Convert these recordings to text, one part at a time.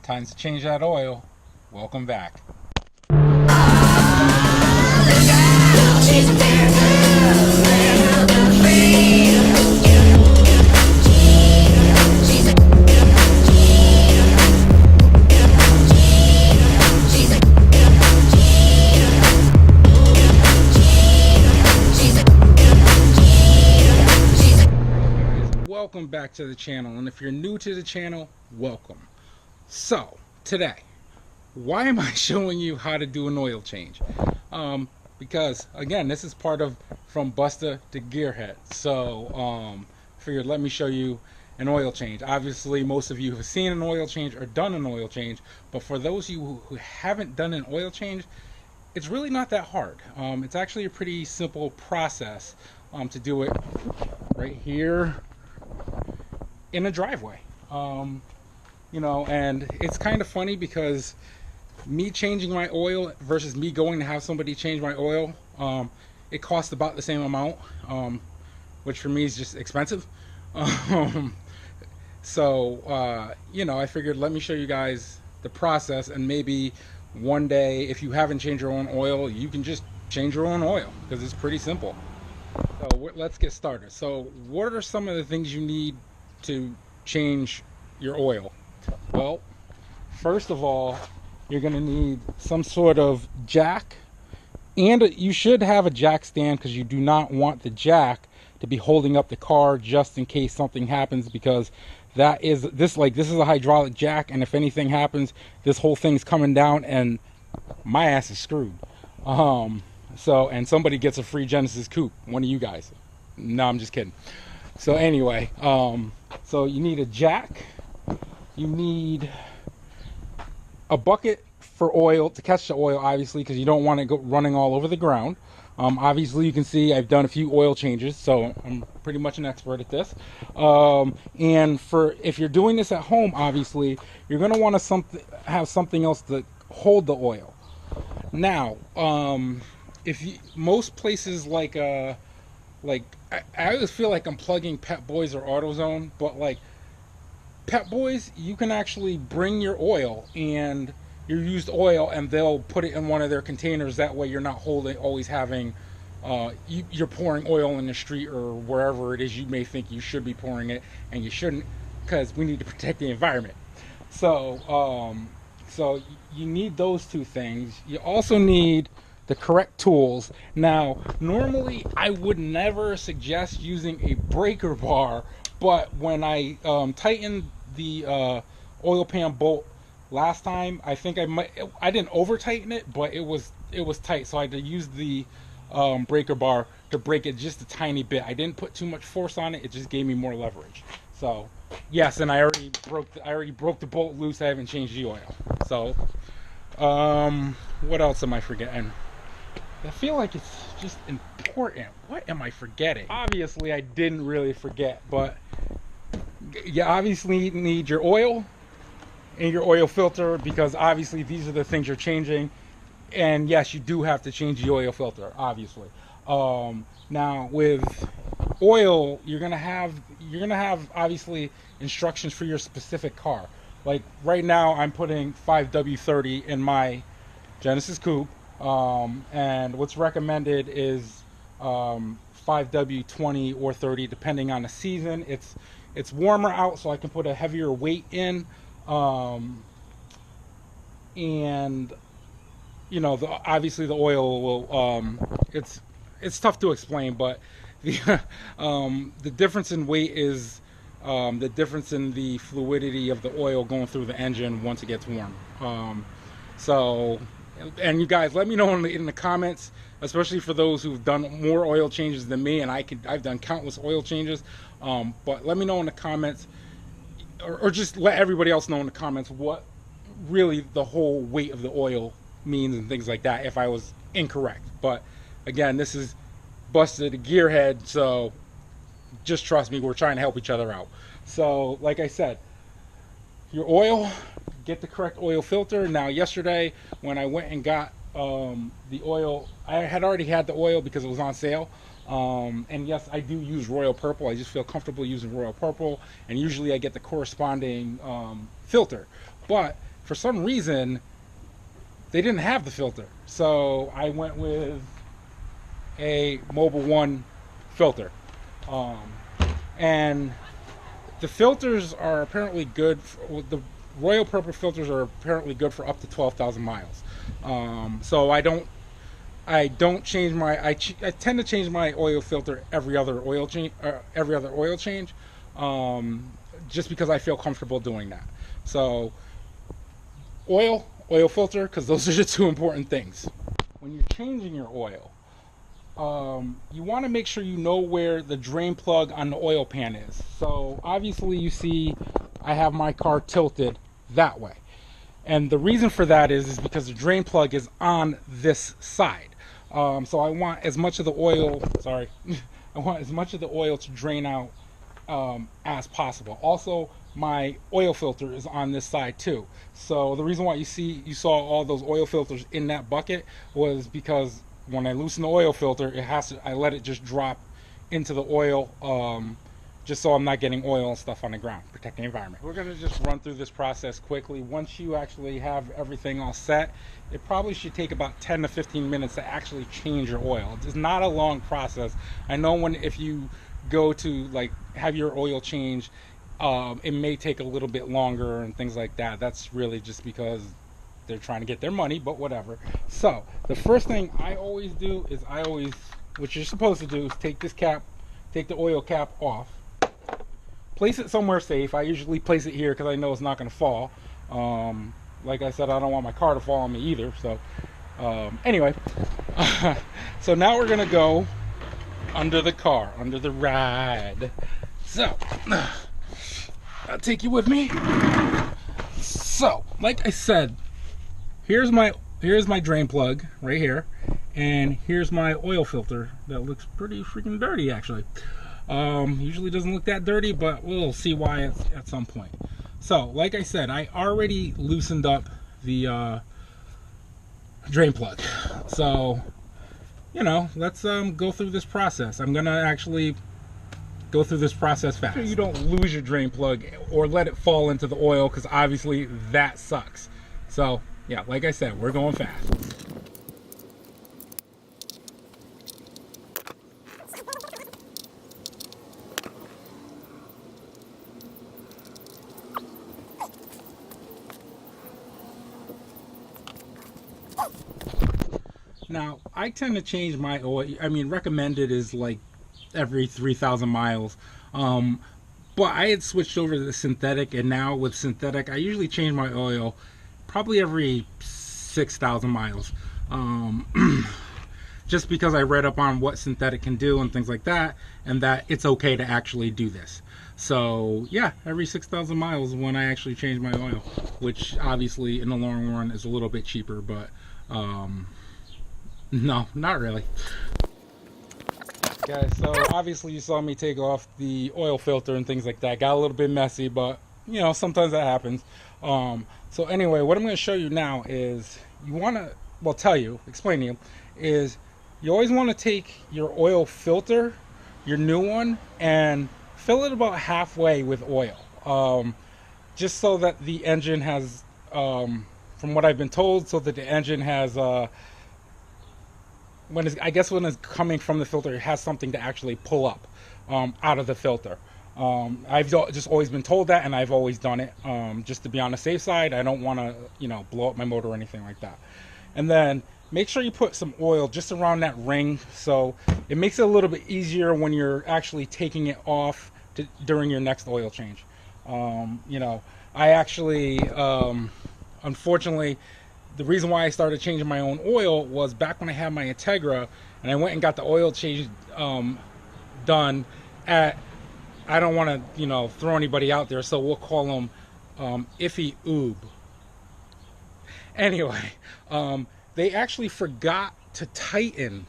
Time to change that oil. Welcome back. Welcome back to the channel, and if you're new to the channel, welcome. So today, why am I showing you how to do an oil change? Because again, this is part of from Busta to Gearhead. So figured let me show you an oil change. Obviously most of you have seen an oil change or done an oil change, but for those of you who haven't done an oil change, it's really not that hard. It's actually a pretty simple process to do it right here in a driveway. You know, and it's kind of funny because me changing my oil versus me going to have somebody change my oil, it costs about the same amount, which for me is just expensive. So you know, I figured let me show you guys the process, and maybe one day if you haven't changed your own oil, you can just change your own oil because it's pretty simple. So let's get started. So what are some of the things you need to change your oil? Well, first of all, you're going to need some sort of jack, and you should have a jack stand because you do not want the jack to be holding up the car just in case something happens, because this is a hydraulic jack, and if anything happens, this whole thing's coming down and my ass is screwed. And somebody gets a free Genesis Coupe, one of you guys. No, I'm just kidding. So anyway, so you need a jack, you need a bucket for oil to catch the oil, obviously, because you don't want it running all over the ground. Obviously you can see I've done a few oil changes, so I'm pretty much an expert at this. And if you're doing this at home, obviously you're going to want to have something else to hold the oil. Now most places like I always feel like I'm plugging Pep Boys or AutoZone, but like Pep Boys, you can actually bring your oil and your used oil, and they'll put it in one of their containers. That way you're not always having you're pouring oil in the street or wherever it is you may think you should be pouring it, and you shouldn't, because we need to protect the environment. So so you need those two things. You also need the correct tools. Now normally I would never suggest using a breaker bar, but when I tightened the oil pan bolt last time, I think I didn't over tighten it, but it was tight, so I had to use the breaker bar to break it just a tiny bit. I didn't put too much force on it, it just gave me more leverage. So yes, and I already broke the bolt loose. I haven't changed the oil. So what else am I forgetting? I feel like it's just important. What am I forgetting? Obviously I didn't really forget, but you obviously need your oil and your oil filter, because obviously these are the things you're changing. And yes, you do have to change the oil filter, obviously. Now with oil, you're gonna have obviously instructions for your specific car. Like right now I'm putting 5W30 in my Genesis Coupe, and what's recommended is 5W20 or 30 depending on the season. It's warmer out, so I can put a heavier weight in, and you know, obviously the oil will it's tough to explain, but the difference in weight is the difference in the fluidity of the oil going through the engine once it gets warm. So, and you guys, let me know in the comments, especially for those who've done more oil changes than me, and I've done countless oil changes. But let me know in the comments, or just let everybody else know in the comments what really the whole weight of the oil means and things like that, if I was incorrect. But again, this is Busta to Gearhead, so just trust me, we're trying to help each other out. So like I said, your oil, get the correct oil filter. Now yesterday when I went and got the oil, I had already had the oil because it was on sale, and yes, I do use Royal Purple. I just feel comfortable using Royal Purple, and usually I get the corresponding filter. But for some reason, they didn't have the filter. So I went with a Mobile One filter. And the filters are apparently good. The Royal Purple filters are apparently good for up to 12,000 miles. So I don't change my. I tend to change my oil filter every other oil change. Just because I feel comfortable doing that. So oil filter, because those are the two important things. When you're changing your oil, you want to make sure you know where the drain plug on the oil pan is. So obviously you see I have my car tilted that way. And the reason for that is because the drain plug is on this side. So I want as much of the oil, I want as much of the oil to drain out as possible. Also, my oil filter is on this side too. So the reason why you saw all those oil filters in that bucket was because when I loosen the oil filter, I let it just drop into the oil, just so I'm not getting oil and stuff on the ground, protect the environment. We're gonna just run through this process quickly. Once you actually have everything all set, it probably should take about 10 to 15 minutes to actually change your oil. It's not a long process. I know if you go to like have your oil changed, it may take a little bit longer and things like that. That's really just because they're trying to get their money, but whatever. So the first thing I always do is what you're supposed to do is take the oil cap off, place it somewhere safe. I usually place it here because I know it's not going to fall. Like I said, I don't want my car to fall on me either. So anyway, so now we're gonna go under the car, under the ride. So I'll take you with me. So like I said, here's my drain plug right here, and here's my oil filter that looks pretty freaking dirty actually. Usually doesn't look that dirty, but we'll see why at some point. So like I said, I already loosened up the drain plug. So let's go through this process. I'm gonna actually go through this process fast. So you don't lose your drain plug or let it fall into the oil, because obviously that sucks. So yeah, like I said, we're going fast. Now, I tend to change my oil. I mean, recommended is like every 3,000 miles. But I had switched over to the synthetic, and now with synthetic, I usually change my oil probably every 6,000 miles. Just because I read up on what synthetic can do and things like that, and that it's okay to actually do this. So yeah, every 6,000 miles is when I actually change my oil, which obviously in the long run is a little bit cheaper, but no, not really. Guys, so obviously you saw me take off the oil filter and things like that. Got a little bit messy, but sometimes that happens. So anyway, what I'm going to show you now is explain to you, is you always want to take your oil filter, your new one, and fill it about halfway with oil. Just so that the engine has, from what I've been told, so that the engine has, when it's coming from the filter, it has something to actually pull up out of the filter. I've just always been told that, and I've always done it, just to be on the safe side. I don't want to blow up my motor or anything like that. And then make sure you put some oil just around that ring, so it makes it a little bit easier when you're actually taking it off during your next oil change. I actually, unfortunately, the reason why I started changing my own oil was back when I had my Integra, and I went and got the oil change done at, I don't want to throw anybody out there, so we'll call them Iffy Oob. Anyway, they actually forgot to tighten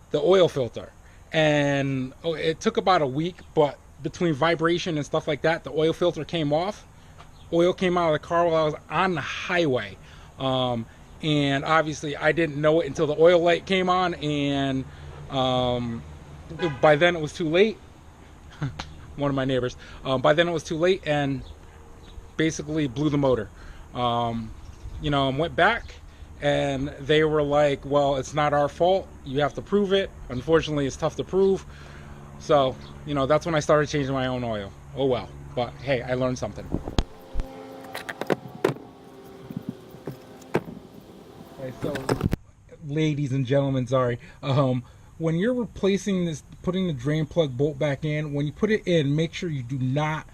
the oil filter, and it took about a week, but between vibration and stuff like that, the oil filter came off. Oil came out of the car while I was on the highway. And obviously I didn't know it until the oil light came on, and by then it was too late. One of my neighbors, by then it was too late, and basically blew the motor. You know, and went back, and they were like, well, it's not our fault, you have to prove it. Unfortunately, it's tough to prove. So, you know, that's when I started changing my own oil. Oh well, but hey, I learned something. Okay, so ladies and gentlemen, sorry, when you're replacing this, putting the drain plug bolt back in, when you put it in, make sure you do not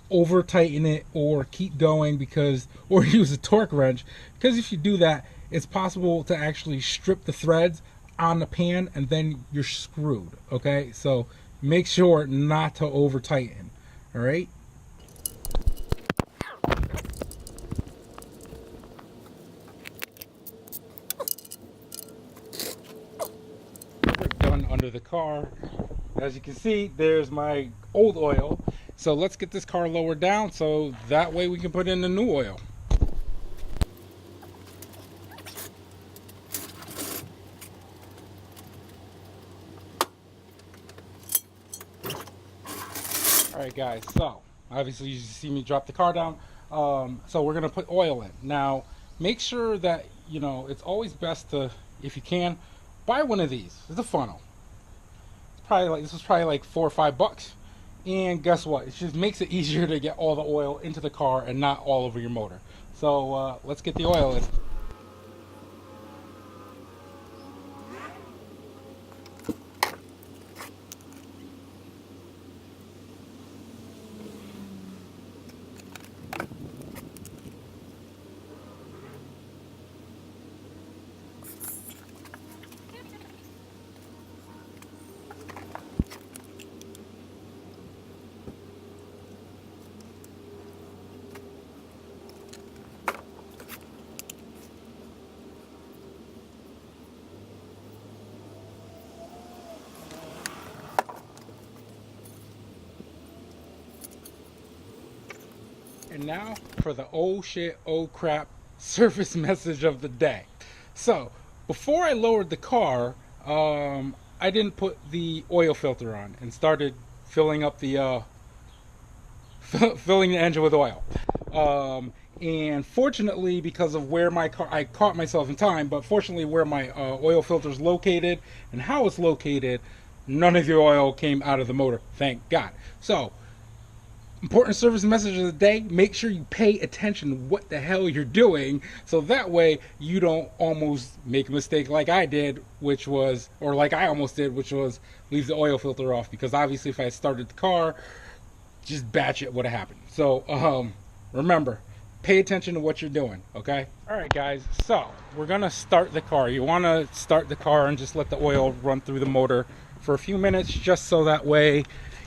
over tighten it or keep going, because, or use a torque wrench, because if you do that, it's possible to actually strip the threads on the pan and then you're screwed. Okay, so make sure not to over tighten. All right. Done under the car. As you can see, there's my old oil. So let's get this car lowered down so that way we can put in the new oil. Alright guys, so obviously you see me drop the car down. So we're going to put oil in. Now make sure that, you know, it's always best to, if you can, buy one of these. It's a funnel. It's probably like, this was probably like $4 or $5. And guess what? It just makes it easier to get all the oil into the car and not all over your motor. So let's get the oil in. And now for the oh shit, oh crap service message of the day. So before I lowered the car, I didn't put the oil filter on and started filling up the filling the engine with oil. And fortunately, because of where my car, I caught myself in time, but fortunately where my oil filter is located and how it's located, none of the oil came out of the motor, thank God. So important service message of the day: make sure you pay attention to what the hell you're doing, so that way you don't almost make a mistake like I did, which was, or like I almost did, which was leave the oil filter off, because obviously if I had started the car, just batch it would have happened. So remember, pay attention to what you're doing, okay? All right guys, so we're gonna start the car. You want to start the car and just let the oil run through the motor for a few minutes, just so that way,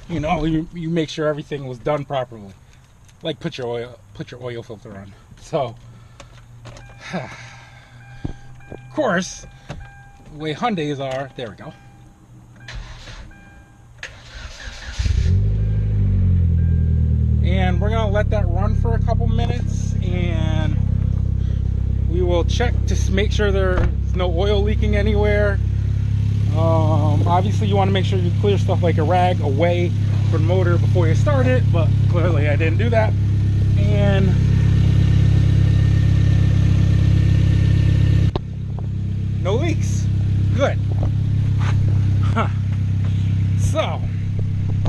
you know, you make sure everything was done properly. Like put your oil filter on. So of course, the way Hyundais are, there we go. And we're gonna let that run for a couple minutes, and we will check to make sure there's no oil leaking anywhere. Obviously you want to make sure you clear stuff like a rag away from the motor before you start it, but clearly I didn't do that. And no leaks. Good. Huh. So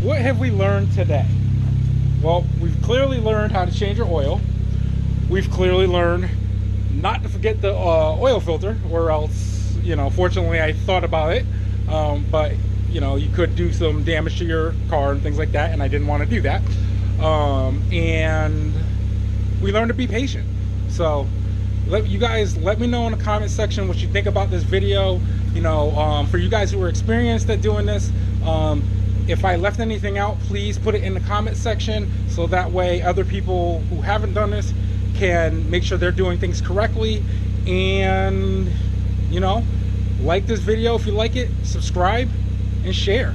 what have we learned today? Well, we've clearly learned how to change your oil. We've clearly learned not to forget the oil filter, or else, you know, fortunately I thought about it, but you know, you could do some damage to your car and things like that, and I didn't want to do that. And we learned to be patient. So let me know in the comment section what you think about this video. You know, for you guys who are experienced at doing this, if I left anything out, please put it in the comment section, so that way other people who haven't done this can make sure they're doing things correctly. And you know, like this video if you like it, subscribe and share,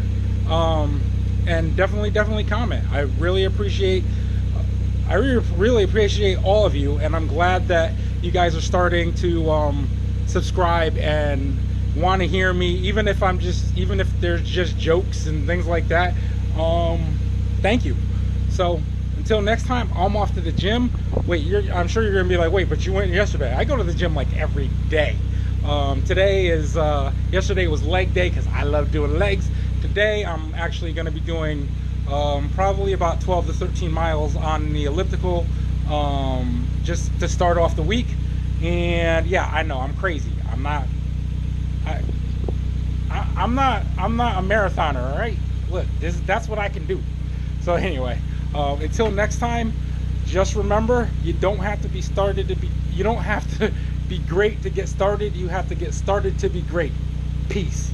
and definitely comment. I really appreciate all of you, and I'm glad that you guys are starting to subscribe and want to hear me, even if there's just jokes and things like that. Thank you. So until next time, I'm off to the gym. Wait, I'm sure you're gonna be like, wait, but you went yesterday. I go to the gym like every day. Yesterday was leg day because I love doing legs. Today I'm actually gonna be doing probably about 12 to 13 miles on the elliptical, just to start off the week. And yeah, I know I'm crazy. I'm not a marathoner, all right? Look, that's what I can do. So anyway, until next time, just remember, you don't have to be great to get started. You have to get started to be great. Peace.